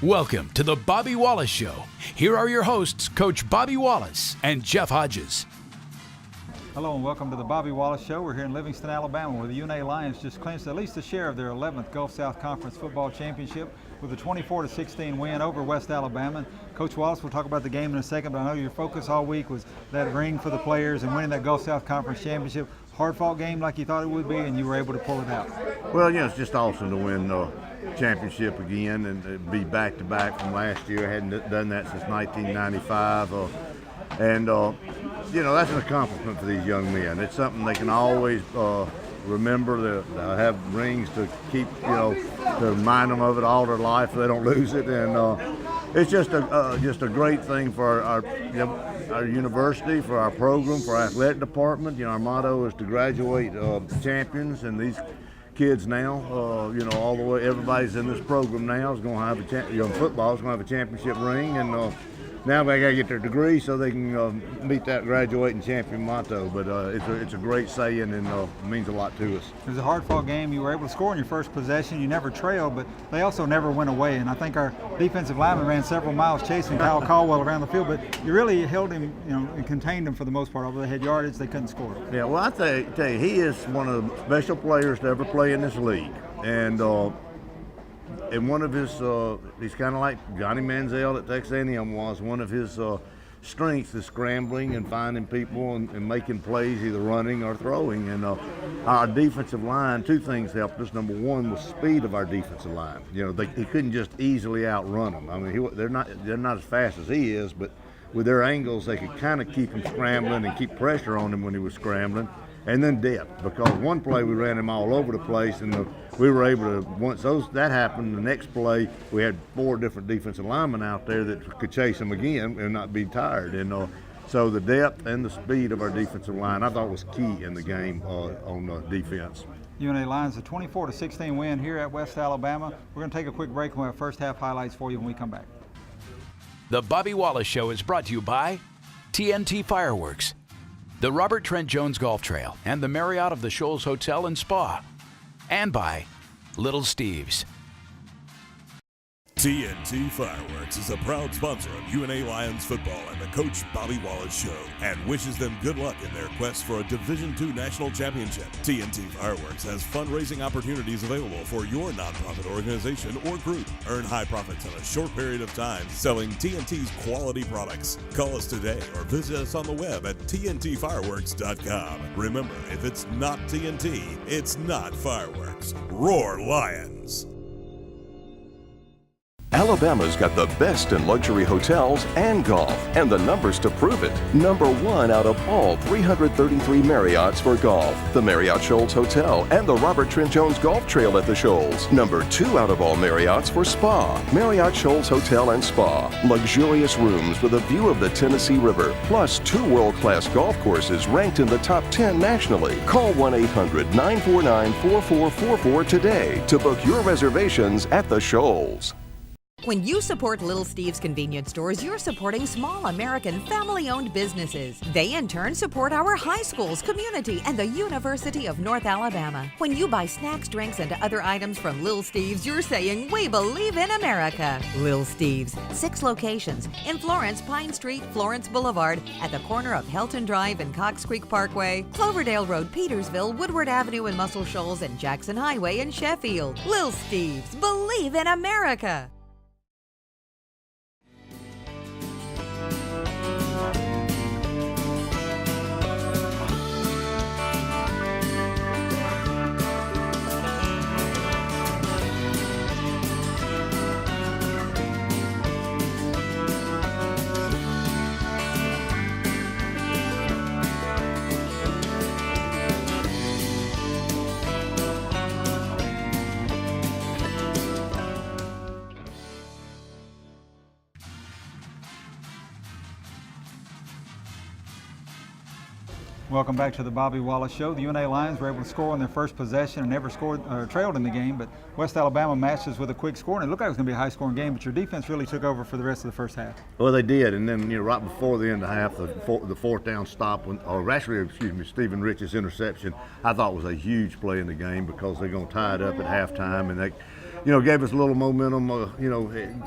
Welcome to the Bobby Wallace Show. Here are your hosts, Coach Bobby Wallace and Jeff Hodges. Hello and welcome to the Bobby Wallace Show. We're here in Livingston, Alabama, where the UNA Lions just clinched at least a share of their 11th Gulf South Conference football championship with a 24-16 win over West Alabama. Coach Wallace, we'll talk about the game in a second, but I know your focus all week was that ring for the players and winning that Gulf South Conference championship. Hard-fought game like you thought it would be, and you were able to pull it out. Well, it's just awesome to win the championship again and be back-to-back from last year. I hadn't done that since 1995. That's an accomplishment for these young men. It's something they can always remember. They have rings to keep, to remind them of it all their life so they don't lose it. And it's just a great thing for our university, for our program, for our athletic department. Our motto is to graduate champions, and these kids now, all the way, everybody's in this program now is going to have football is going to have a championship ring, and now they got to get their degree so they can meet that graduating champion motto. But it's a great saying, and it means a lot to us. It was a hard-fought game. You were able to score in your first possession. You never trailed, but they also never went away. And I think our defensive lineman ran several miles chasing Kyle Caldwell around the field, but you really held him, and contained him for the most part. Although they had yardage, they couldn't score. Yeah, well, I tell you, he is one of the special players to ever play in this league, and one of his, he's kind of like Johnny Manziel at Texas A&M was. One of his strengths is scrambling and finding people and making plays, either running or throwing. And our defensive line, two things helped us. Number one was speed of our defensive line. He couldn't just easily outrun them. I mean, they're not as fast as he is, but with their angles, they could kind of keep him scrambling and keep pressure on him when he was scrambling. And then depth, because one play we ran him all over the place, and we were able to, once that happened, the next play we had 4 different defensive linemen out there that could chase him again and not be tired. And so the depth and the speed of our defensive line, I thought, was key in the game on defense. UNA Lions, a 24-16 win here at West Alabama. We're going to take a quick break and we'll have first half highlights for you when we come back. The Bobby Wallace Show is brought to you by TNT Fireworks, the Robert Trent Jones Golf Trail, and the Marriott of the Shoals Hotel and Spa, and by Little Steve's. TNT Fireworks is a proud sponsor of UNA Lions football and the Coach Bobby Wallace Show, and wishes them good luck in their quest for a Division II national championship. TNT Fireworks has fundraising opportunities available for your nonprofit organization or group. Earn high profits in a short period of time selling TNT's quality products. Call us today or visit us on the web at tntfireworks.com. Remember, if it's not TNT, it's not fireworks. Roar Lions! Alabama's got the best in luxury hotels and golf, and the numbers to prove it. Number 1 out of all 333 Marriotts for golf, the Marriott Shoals Hotel and the Robert Trent Jones Golf Trail at the Shoals. Number 2 out of all Marriotts for spa, Marriott Shoals Hotel and Spa. Luxurious rooms with a view of the Tennessee River, plus 2 world-class golf courses ranked in the top 10 nationally. Call 1-800-949-4444 today to book your reservations at the Shoals. When you support Little Steve's convenience stores, you're supporting small American family-owned businesses. They in turn support our high schools, community, and the University of North Alabama. When you buy snacks, drinks, and other items from Little Steve's, you're saying, we believe in America. Little Steve's, 6 locations in Florence, Pine Street, Florence Boulevard, at the corner of Helton Drive and Cox Creek Parkway, Cloverdale Road, Petersville, Woodward Avenue in Muscle Shoals, and Jackson Highway in Sheffield. Little Steve's, believe in America. Welcome back to the Bobby Wallace Show. The UNA Lions were able to score on their first possession and never trailed in the game, but West Alabama matched us with a quick score, and it looked like it was going to be a high-scoring game, but your defense really took over for the rest of the first half. Well, they did, and then right before the end of the half, the fourth down stop, Stephen Rich's interception, I thought was a huge play in the game because they're going to tie it up at halftime, and gave us a little momentum,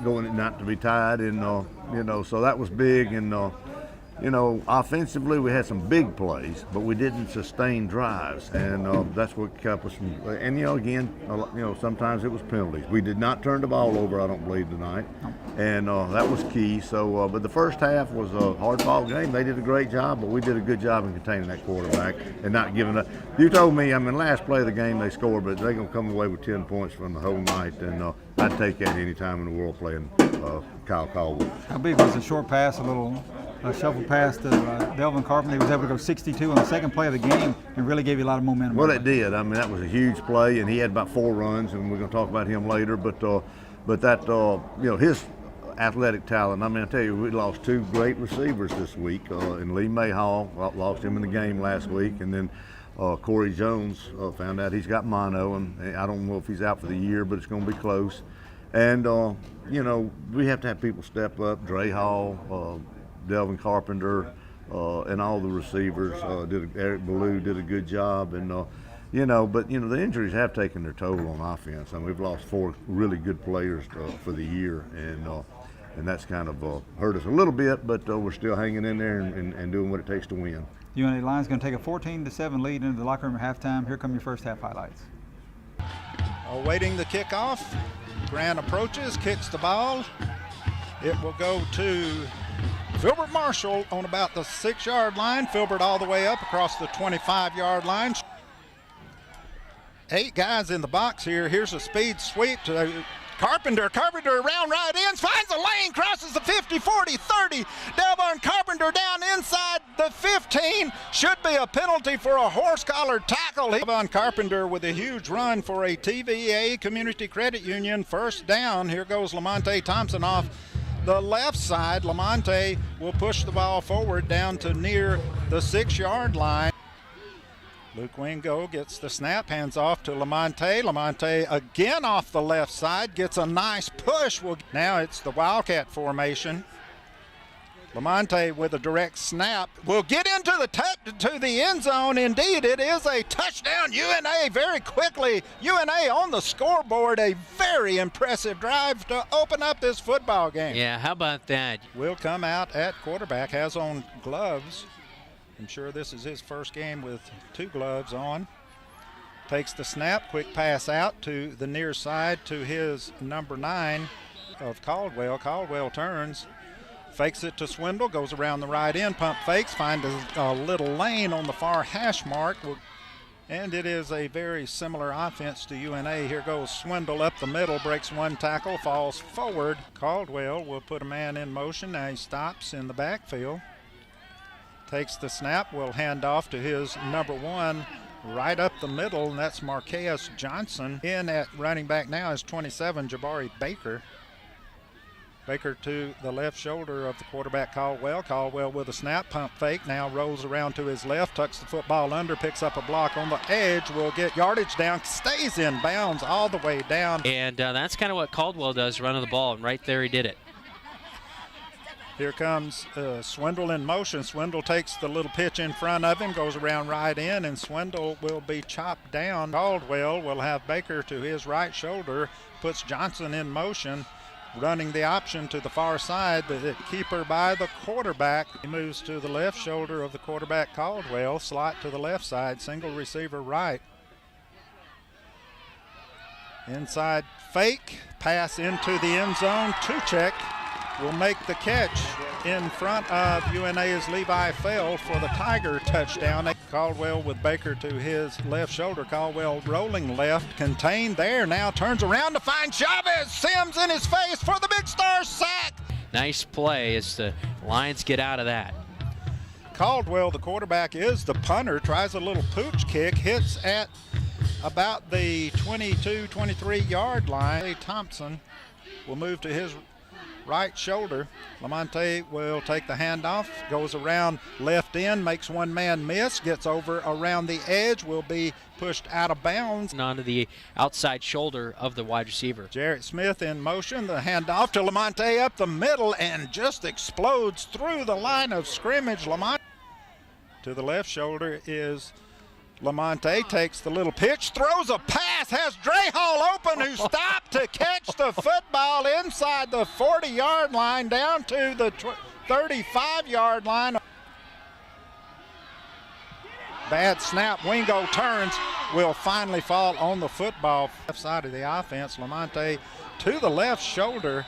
going not to be tied, and so that was big. And offensively we had some big plays, but we didn't sustain drives, and that's what kept us from. And again, sometimes it was penalties. We did not turn the ball over, I don't believe, tonight, and that was key. So, but the first half was a hard-fought game. They did a great job, but we did a good job in containing that quarterback and not giving up. You told me, last play of the game they scored, but they're gonna come away with 10 points from the whole night, and I'd take that any time in the world playing Kyle Caldwell. How big was the short pass, a shuffle pass to Delvin Carpenter? He was able to go 62 on the second play of the game and really gave you a lot of momentum. Well, it did. That was a huge play, and he had about 4 runs, and we're going to talk about him later. But that, his athletic talent. I tell you, we lost 2 great receivers this week. And Lee Mayhall, lost him in the game last week, and then Corey Jones found out he's got mono, and I don't know if he's out for the year, but it's going to be close. And we have to have people step up. Dre Hall, Delvin Carpenter, and all the receivers. Eric Ballou did a good job, and but the injuries have taken their toll on offense. We've lost 4 really good players for the year, and that's kind of hurt us a little bit. But we're still hanging in there and doing what it takes to win. UNA Lions going to take a 14-7 lead into the locker room at halftime. Here come your first half highlights. Awaiting the kickoff. Grant approaches, kicks the ball. It will go to Filbert Marshall on about the 6-yard line. Filbert all the way up across the 25-yard line. 8 guys in the box here. Here's a speed sweep to Carpenter. Carpenter around right ends, finds a lane, crosses the 50, 40, 30. Delvin Carpenter down inside the 15. Should be a penalty for a horse collar tackle. Delvin Carpenter with a huge run for a TVA Community Credit Union. First down. Here goes Lamonte Thompson off the left side. Lamonte will push the ball forward down to near the 6-yard line. Luke Wingo gets the snap, hands off to Lamonte. Lamonte again off the left side, gets a nice push. Now it's the Wildcat formation. Lamonte with a direct snap will get into the end zone. Indeed, it is a touchdown. UNA very quickly. UNA on the scoreboard. A very impressive drive to open up this football game. Yeah, how about that? Will come out at quarterback, has on gloves. I'm sure this is his first game with 2 gloves on. Takes the snap, quick pass out to the near side to his number 9 of Caldwell. Caldwell turns, fakes it to Swindle, goes around the right end, pump fakes, finds a little lane on the far hash mark. And it is a very similar offense to UNA. Here goes Swindle up the middle, breaks 1 tackle, falls forward. Caldwell will put a man in motion. Now he stops in the backfield. Takes the snap, will hand off to his number 1 right up the middle, and that's Marquez Johnson. In at running back now is 27, Jabari Baker. Baker to the left shoulder of the quarterback Caldwell. Caldwell with a snap, pump fake, now rolls around to his left, tucks the football under, picks up a block on the edge, will get yardage down, stays in bounds all the way down. And that's kind of what Caldwell does, running the ball, and right there he did it. Here comes Swindle in motion. Swindle takes the little pitch in front of him, goes around right in, and Swindle will be chopped down. Caldwell will have Baker to his right shoulder, puts Johnson in motion, running the option to the far side, the keeper by the quarterback. He moves to the left shoulder of the quarterback Caldwell, slot to the left side, single receiver right. Inside fake, pass into the end zone. Tuchek will make the catch in front of UNA's Levi Fell for the Tiger touchdown. Caldwell with Baker to his left shoulder. Caldwell rolling left, contained there, now turns around to find Chavez. Sims in his face for the Big Star sack. Nice play as the Lions get out of that. Caldwell, the quarterback, is the punter, tries a little pooch kick, hits at about the 22-23-yard line. Thompson will move to his right shoulder. Lamonte will take the handoff, goes around left end, makes 1 man miss, gets over around the edge, will be pushed out of bounds. And onto the outside shoulder of the wide receiver. Jarrett Smith in motion, the handoff to Lamonte up the middle and just explodes through the line of scrimmage. Lamonte to the left shoulder is Lamonte takes the little pitch, throws a pass, has Drahall open, who stopped to catch the football inside the 40-yard line down to the 35-yard line. Bad snap, Wingo turns, will finally fall on the football. Left side of the offense, Lamonte to the left shoulder,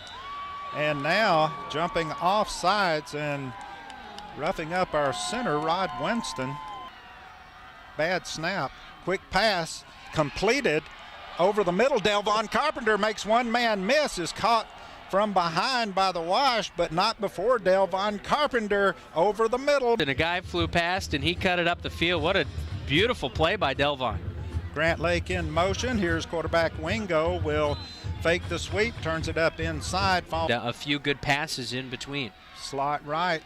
and now jumping off sides and roughing up our center, Rod Winston. Bad snap, quick pass, completed over the middle. Delvon Carpenter makes one man miss, is caught from behind by the wash, but not before Delvon Carpenter over the middle. And a guy flew past and he cut it up the field. What a beautiful play by Delvon. Grant Lake in motion. Here's quarterback Wingo, will fake the sweep, turns it up inside. A few good passes in between. Slot right,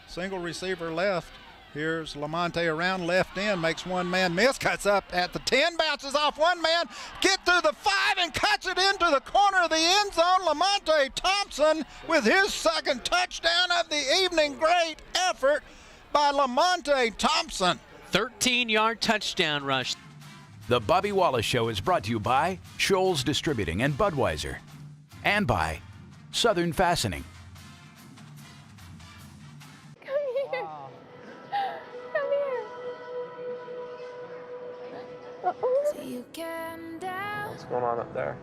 single receiver left. Here's Lamonte around left end, makes one man miss, cuts up at the 10, bounces off one man, get through the 5 and cuts it into the corner of the end zone. Lamonte Thompson with his second touchdown of the evening. Great effort by Lamonte Thompson. 13-yard touchdown rush. The Bobby Wallace Show is brought to you by Scholl's Distributing and Budweiser, and by Southern Fastening. What's going on up there?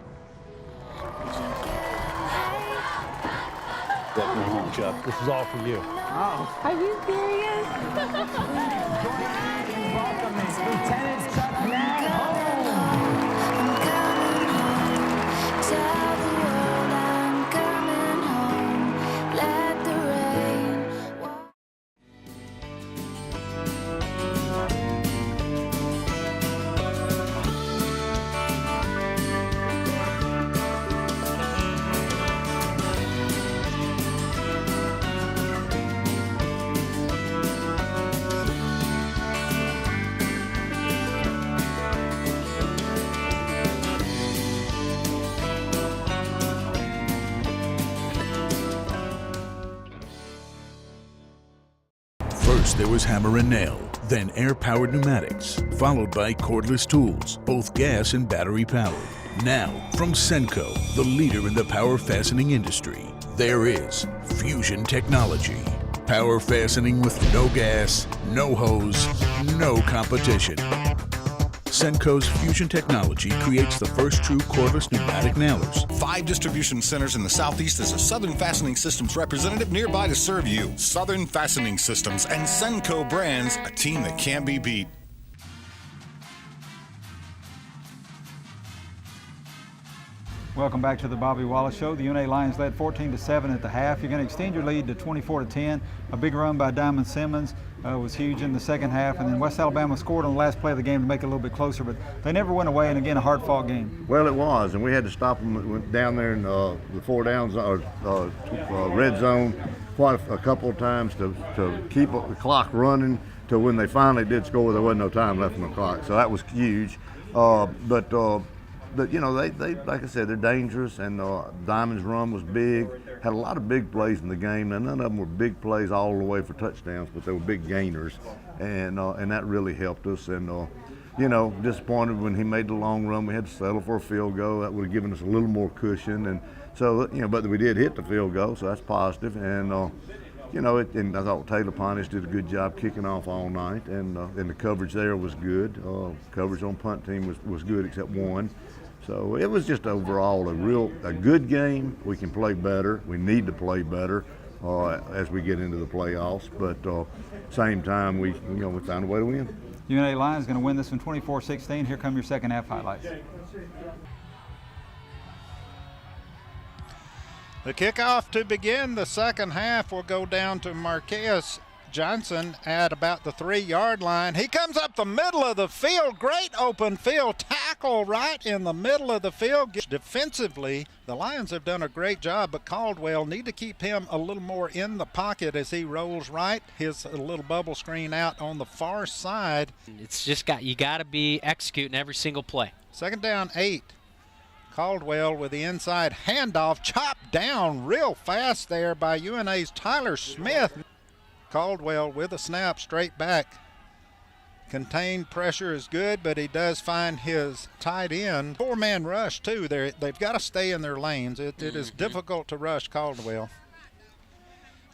Welcome home, Chuck. This is all for you. Oh. Are you serious? Lieutenant Chuck Nag home. Tell the world I'm coming home. Let the rain walk. First there was hammer and nail, then air-powered pneumatics, followed by cordless tools, both gas and battery powered. Now, from Senco, the leader in the power fastening industry, there is Fusion Technology. Power fastening with no gas, no hose, no competition. Senco's Fusion Technology creates the first true cordless pneumatic nailers. 5 distribution centers in the Southeast as a Southern Fastening Systems representative nearby to serve you. Southern Fastening Systems and Senco brands, a team that can't be beat. Welcome back to the Bobby Wallace Show. The UNA Lions led 14-7 at the half. You're going to extend your lead to 24-10. A big run by Diamond Simmons was huge in the second half, and then West Alabama scored on the last play of the game to make it a little bit closer, but they never went away, and again, a hard-fought game. Well, it was, and we had to stop them down there in the 4 downs red zone quite a couple of times to keep the clock running to when they finally did score. There wasn't no time left on the clock, so that was huge. But you know, they like I said, they're dangerous, and Diamond's run was big. Had a lot of big plays in the game, and none of them were big plays all the way for touchdowns, but they were big gainers, and that really helped us. And you know, disappointed when he made the long run. We had to settle for a field goal. That would have given us a little more cushion, and so you know, but we did hit the field goal, so that's positive. And you know, and I thought Taylor Pontius did a good job kicking off all night, and the coverage there was good. Coverage on punt team was good except one. So it was just overall a good game. We can play better. We need to play better as we get into the playoffs. But same time, we found a way to win. UNA Lions going to win this one 24-16. Here come your second half highlights. The kickoff to begin the second half will go down to Marquez Johnson at about the 3-yard line. He comes up the middle of the field. Great open field tackle right in the middle of the field. Defensively, the Lions have done a great job, but Caldwell need to keep him a little more in the pocket as he rolls right. His little bubble screen out on the far side. It's just you got to be executing every single play. Second down, 8. Caldwell with the inside handoff, chopped down real fast there by UNA's Tyler Smith. Caldwell with a snap straight back Contained pressure is good, but he does find his tight end. 4-man rush, too. They've got to stay in their lanes. It is difficult to rush Caldwell.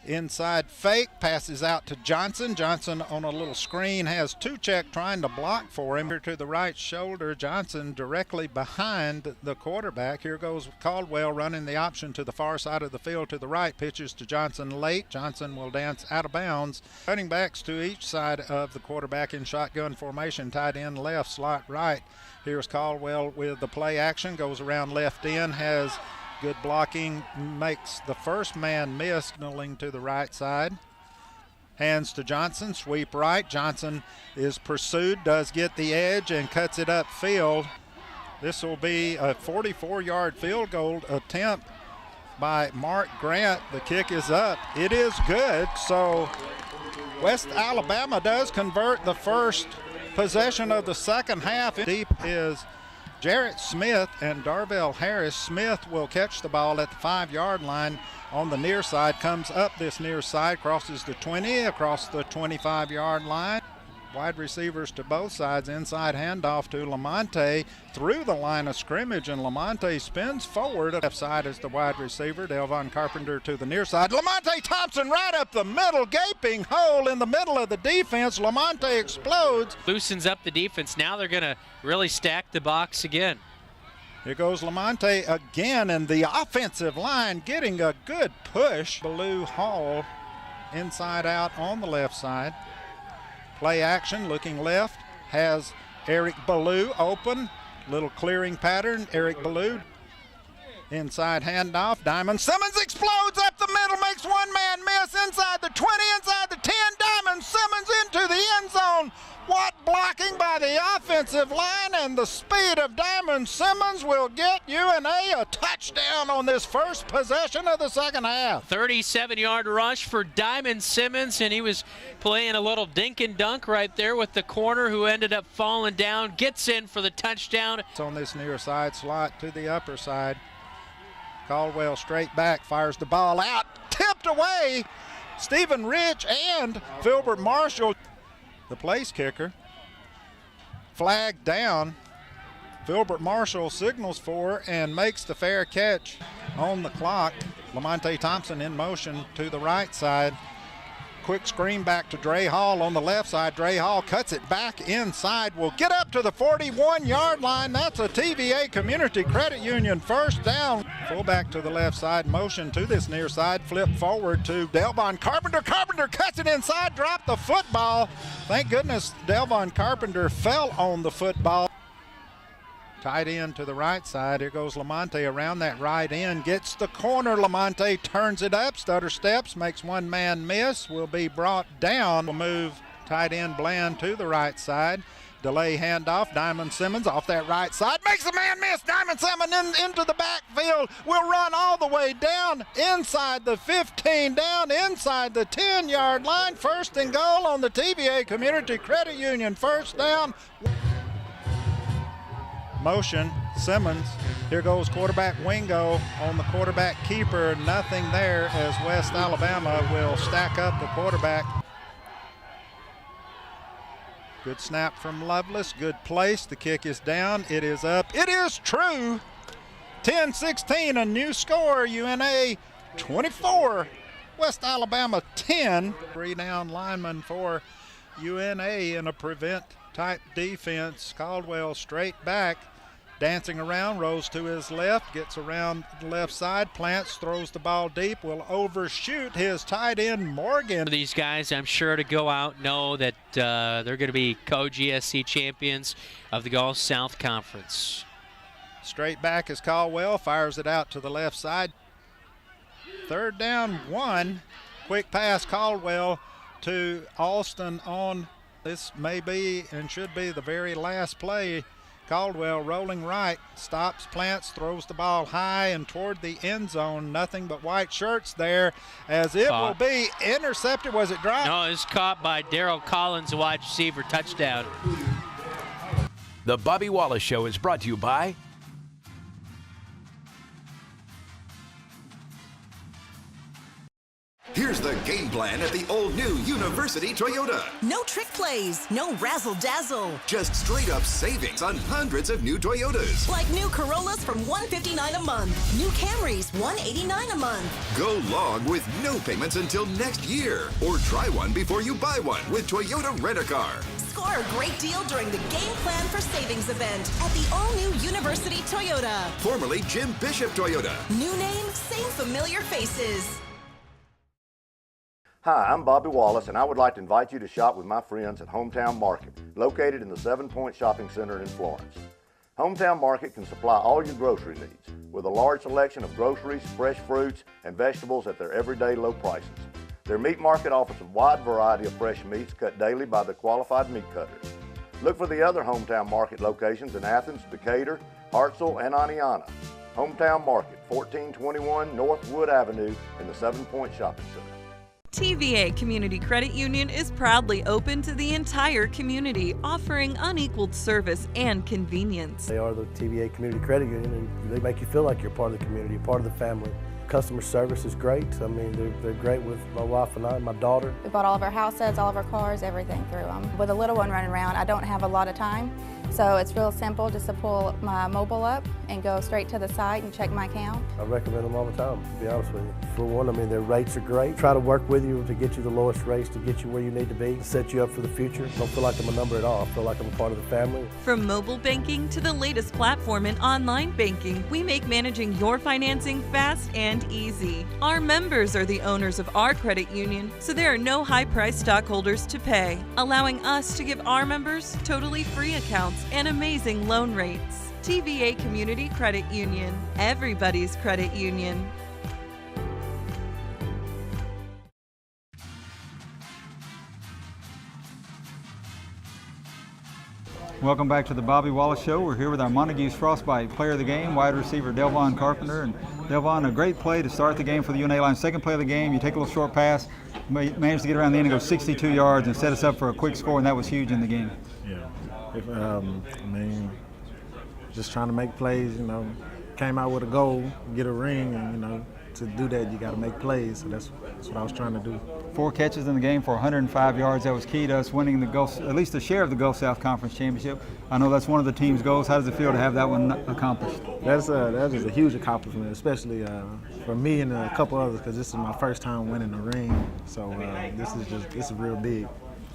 Inside fake, passes out to Johnson. Johnson on a little screen has Tuchek trying to block for him. Here to the right shoulder, Johnson directly behind the quarterback. Here goes Caldwell running the option to the far side of the field to the right. Pitches to Johnson late. Johnson will dance out of bounds. Running backs to each side of the quarterback in shotgun formation. Tight end left, slot right. Here's Caldwell with the play action. Goes around left end, has good blocking, makes the first man miss, signaling to the right side. Hands to Johnson, sweep right. Johnson is pursued, does get the edge, and cuts it upfield. This will be a 44-yard field goal attempt by Mark Grant. The kick is up. It is good. So West Alabama does convert the first possession of the second half. Deep is Jarrett Smith and Darvell Harris. Smith will catch the ball at the 5-yard line on the near side, comes up this near side, crosses the 20, across the 25-yard line. Wide receivers to both sides, inside handoff to Lamonte through the line of scrimmage, and Lamonte spins forward. Left side is the wide receiver, Delvon Carpenter to the near side. Lamonte Thompson right up the middle, gaping hole in the middle of the defense. Lamonte explodes. Loosens up the defense. Now they're going to really stack the box again. Here goes Lamonte again, and the offensive line getting a good push. Ballou Hall inside out on the left side. Play action, looking left, has Eric Ballou open. Little clearing pattern, Eric Ballou. Inside handoff, Diamond Simmons explodes up the middle, makes one man miss inside the 20, inside the 10. Diamond Simmons into the end zone. What blocking by the offensive line, and the speed of Diamond Simmons will get UNA a touchdown on this first possession of the second half. 37-yard rush for Diamond Simmons, and he was playing a little dink and dunk right there with the corner who ended up falling down, gets in for the touchdown. It's on this near side slot to the upper side. Caldwell straight back, fires the ball out, tipped away. Stephen Rich and Filbert Marshall. The place kicker, flag down. Filbert Marshall signals for and makes the fair catch on the clock. Lamonte Thompson in motion to the right side. Quick screen back to Dre Hall on the left side. Dre Hall cuts it back inside. Will get up to the 41-yard line. That's a TVA Community Credit Union first down. Fullback to the left side. Motion to this near side. Flip forward to Delvon Carpenter. Carpenter cuts it inside. Dropped the football. Thank goodness Delvon Carpenter fell on the football. Tight end to the right side. Here goes Lamonte around that right end. Gets the corner. Lamonte turns it up. Stutter steps. Makes one man miss. Will be brought down. Will move tight end Bland to the right side. Delay handoff. Diamond Simmons off that right side. Makes a man miss. Diamond Simmons into the backfield. Will run all the way down inside the 15, down inside the 10-yard line. First and goal on the TVA Community Credit Union first down. Motion, Simmons. Here goes quarterback Wingo on the quarterback keeper. Nothing there as West Alabama will stack up the quarterback. Good snap from Lovelace. Good place. The kick is down. It is up. It is true. 10-16, a new score. UNA 24, West Alabama 10. 3-down lineman for UNA in a prevent type defense. Caldwell straight back. Dancing around, rolls to his left, gets around the left side, plants, throws the ball deep, will overshoot his tight end Morgan. These guys, I'm sure, to go out know that they're going to be co-GSC champions of the Gulf South Conference. Straight back is Caldwell, fires it out to the left side. Third down, 1. Quick pass, Caldwell to Alston on this may be and should be the very last play. Caldwell rolling right, stops, plants, throws the ball high and toward the end zone. Nothing but white shirts there as it will be intercepted. Was it dropped? No, it's caught by Daryl Collins, a wide receiver. Touchdown. The Bobby Wallace Show is brought to you by Here's the game plan at the all-new University Toyota. No trick plays, no razzle-dazzle. Just straight-up savings on hundreds of new Toyotas. Like new Corollas from $159 a month. New Camrys, $189 a month. Go long with no payments until next year. Or try one before you buy one with Toyota Rent-A-Car. Score a great deal during the Game Plan for Savings event at the all-new University Toyota. Formerly Jim Bishop Toyota. New name, same familiar faces. Hi, I'm Bobby Wallace, and I would like to invite you to shop with my friends at Hometown Market, located in the 7 Point Shopping Center in Florence. Hometown Market can supply all your grocery needs with a large selection of groceries, fresh fruits, and vegetables at their everyday low prices. Their meat market offers a wide variety of fresh meats cut daily by the qualified meat cutters. Look for the other Hometown Market locations in Athens, Decatur, Hartselle, and Aniana. Hometown Market, 1421 North Wood Avenue in the 7 Point Shopping Center. TVA Community Credit Union is proudly open to the entire community, offering unequaled service and convenience. They are the TVA Community Credit Union, and they make you feel like you're part of the community, part of the family. Customer service is great. I mean, they're great with my wife and I and my daughter. We bought all of our houses, all of our cars, everything through them. With a little one running around, I don't have a lot of time. So it's real simple just to pull my mobile up and go straight to the site and check my account. I recommend them all the time, to be honest with you. For one, I mean, their rates are great. Try to work with you to get you the lowest rates, to get you where you need to be, to set you up for the future. Don't feel like I'm a number at all. I feel like I'm a part of the family. From mobile banking to the latest platform in online banking, we make managing your financing fast and easy. Our members are the owners of our credit union, so there are no high-priced stockholders to pay, allowing us to give our members totally free accounts and amazing loan rates. TVA Community Credit Union, everybody's credit union. Welcome back to the Bobby Wallace Show. We're here with our Montague's Frostbite Player of the Game, wide receiver Delvon Carpenter. And Delvon, a great play to start the game for the UNA Lions. Second play of the game, you take a little short pass, managed to get around the end and go 62 yards and set us up for a quick score, and that was huge in the game. Yeah, I mean, just trying to make plays, you know, came out with a goal, get a ring, and, you know, to do that, you got to make plays. So that's what I was trying to do. 4 catches in the game for 105 yards. That was key to us winning the Gulf, at least a share of the Gulf South Conference Championship. I know that's one of the team's goals. How does it feel to have that one accomplished? That is a huge accomplishment, especially for me and a couple others, because this is my first time winning the ring. So this is real big.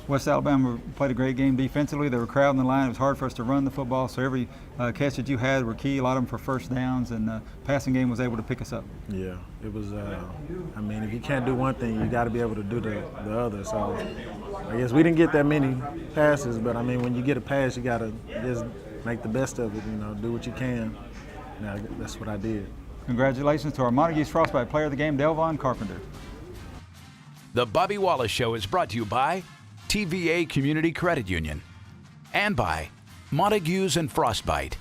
West Alabama played a great game defensively. They were crowding the line. It was hard for us to run the football, so every catch that you had were key, a lot of them for first downs, and the passing game was able to pick us up. Yeah, it was, I mean, if you can't do one thing, you got to be able to do the other. So I guess we didn't get that many passes, but I mean, when you get a pass, you got to just make the best of it, you know, do what you can. Now, that's what I did. Congratulations to our Montague's Frostbite Player of the Game, Delvon Carpenter. The Bobby Wallace Show is brought to you by TVA Community Credit Union and by Montague's and Frostbite.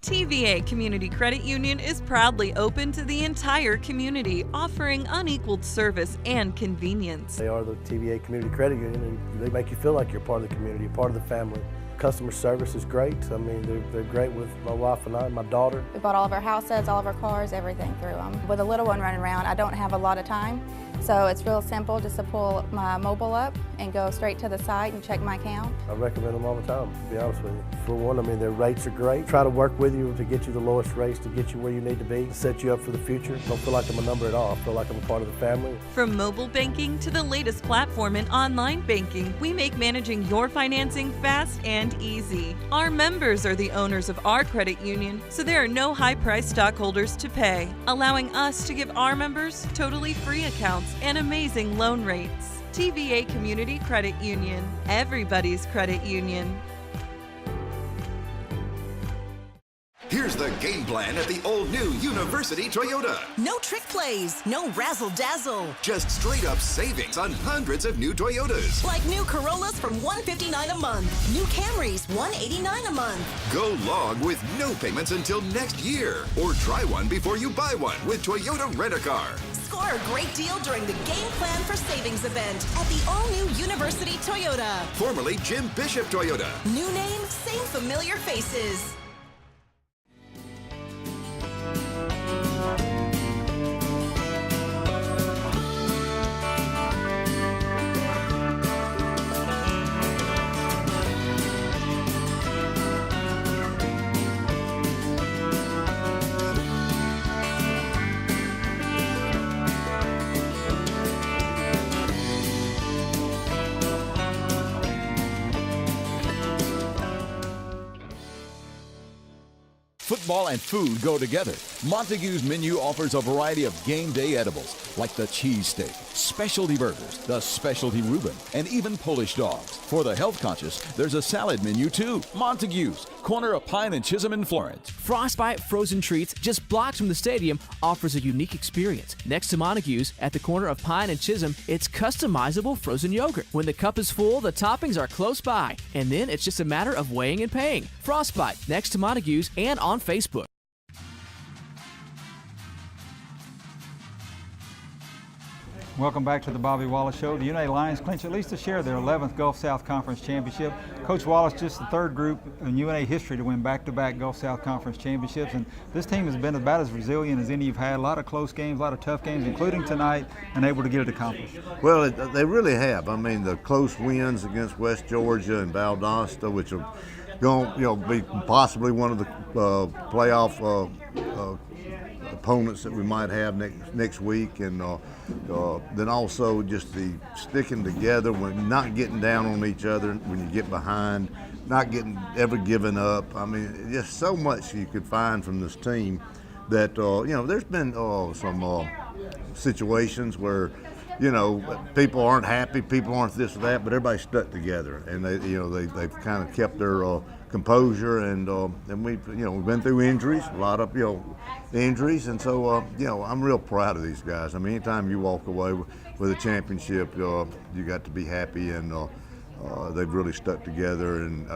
TVA Community Credit Union is proudly open to the entire community, offering unequaled service and convenience. They are the TVA Community Credit Union, and they make you feel like you're part of the community, part of the family. Customer service is great. I mean, they're great with my wife and I and my daughter. We bought all of our houses, all of our cars, everything through them. With a little one running around, I don't have a lot of time. So it's real simple just to pull my mobile up and go straight to the site and check my account. I recommend them all the time, to be honest with you. For one, I mean, their rates are great. Try to work with you to get you the lowest rates, to get you where you need to be, to set you up for the future. Don't feel like I'm a number at all. I feel like I'm a part of the family. From mobile banking to the latest platform in online banking, we make managing your financing fast and easy. Our members are the owners of our credit union, so there are no high-priced stockholders to pay, allowing us to give our members totally free accounts and amazing loan rates. TVA Community Credit Union, everybody's credit union. Here's the game plan at the all-new University Toyota. No trick plays, no razzle-dazzle. Just straight-up savings on hundreds of new Toyotas. Like new Corollas from $159 a month. New Camrys, $189 a month. Go long with no payments until next year. Or try one before you buy one with Toyota Rent-A-Car. Score a great deal during the Game Plan for Savings event at the all-new University Toyota. Formerly Jim Bishop Toyota. New name, same familiar faces. football and food go together. Montague's menu offers a variety of game day edibles like the cheesesteak, specialty burgers, the specialty Reuben, and even Polish dogs. For the health conscious, there's a salad menu too. Montague's, corner of Pine and Chisholm in Florence. Frostbite Frozen Treats, just blocks from the stadium, offers a unique experience. Next to Montague's, at the corner of Pine and Chisholm, it's customizable frozen yogurt. When the cup is full, the toppings are close by, and then it's just a matter of weighing and paying. Frostbite, next to Montague's and on Facebook. Welcome back to the Bobby Wallace Show. The UNA Lions clinch at least a share of their 11th Gulf South Conference Championship. Coach Wallace, just the third group in UNA history to win back-to-back Gulf South Conference Championships, and this team has been about as resilient as any you've had. A lot of close games, a lot of tough games, including tonight, and able to get it accomplished. Well, they really have. I mean, the close wins against West Georgia and Valdosta, which are going to be possibly one of the playoff opponents that we might have next week, and then also just the sticking together, when not getting down on each other when you get behind, not getting ever giving up. I mean, just so much you could find from this team that there's been some situations where people aren't happy, people aren't this or that, but everybody's stuck together, and they've kind of kept their composure, and we've been through injuries, a lot of injuries, and so I'm real proud of these guys. I mean, anytime you walk away with a championship, you got to be happy, and they've really stuck together, and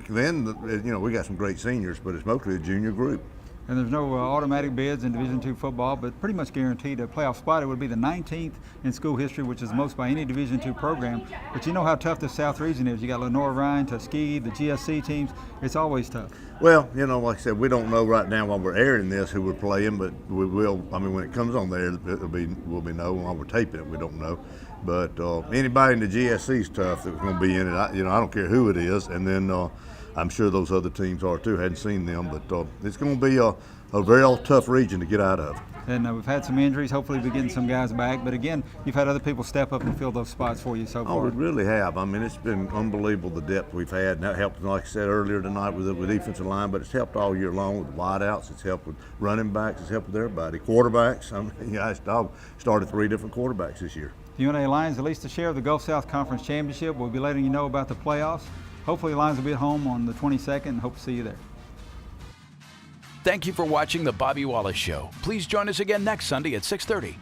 then we got some great seniors, but it's mostly a junior group. And there's no automatic bids in Division II football, but pretty much guaranteed a playoff spot. It would be the 19th in school history, which is the most by any Division II program. But you know how tough the South region is. You got Lenore Ryan, Tuskegee, the GSC teams. It's always tough. Well, like I said, we don't know right now while we're airing this who we're playing, but we will. I mean, when it comes on there, we'll be know. While we're taping it, we don't know. But anybody in the GSC is tough that's going to be in it. I don't care who it is. And then I'm sure those other teams are too. Hadn't seen them, but it's going to be a very tough region to get out of. And we've had some injuries. Hopefully we're getting some guys back. But again, you've had other people step up and fill those spots for you so far. Oh, we really have. I mean, it's been unbelievable the depth we've had. And that helped, like I said earlier tonight, with the defensive line. But it's helped all year long with the wideouts. It's helped with running backs. It's helped with everybody. Quarterbacks. I mean, I started 3 different quarterbacks this year. The UNA Lions at least a share of the Gulf South Conference Championship. We'll be letting you know about the playoffs. Hopefully Lions will be at home on the 22nd, and hope to see you there. Thank you for watching The Bobby Wallace Show. Please join us again next Sunday at 6:30.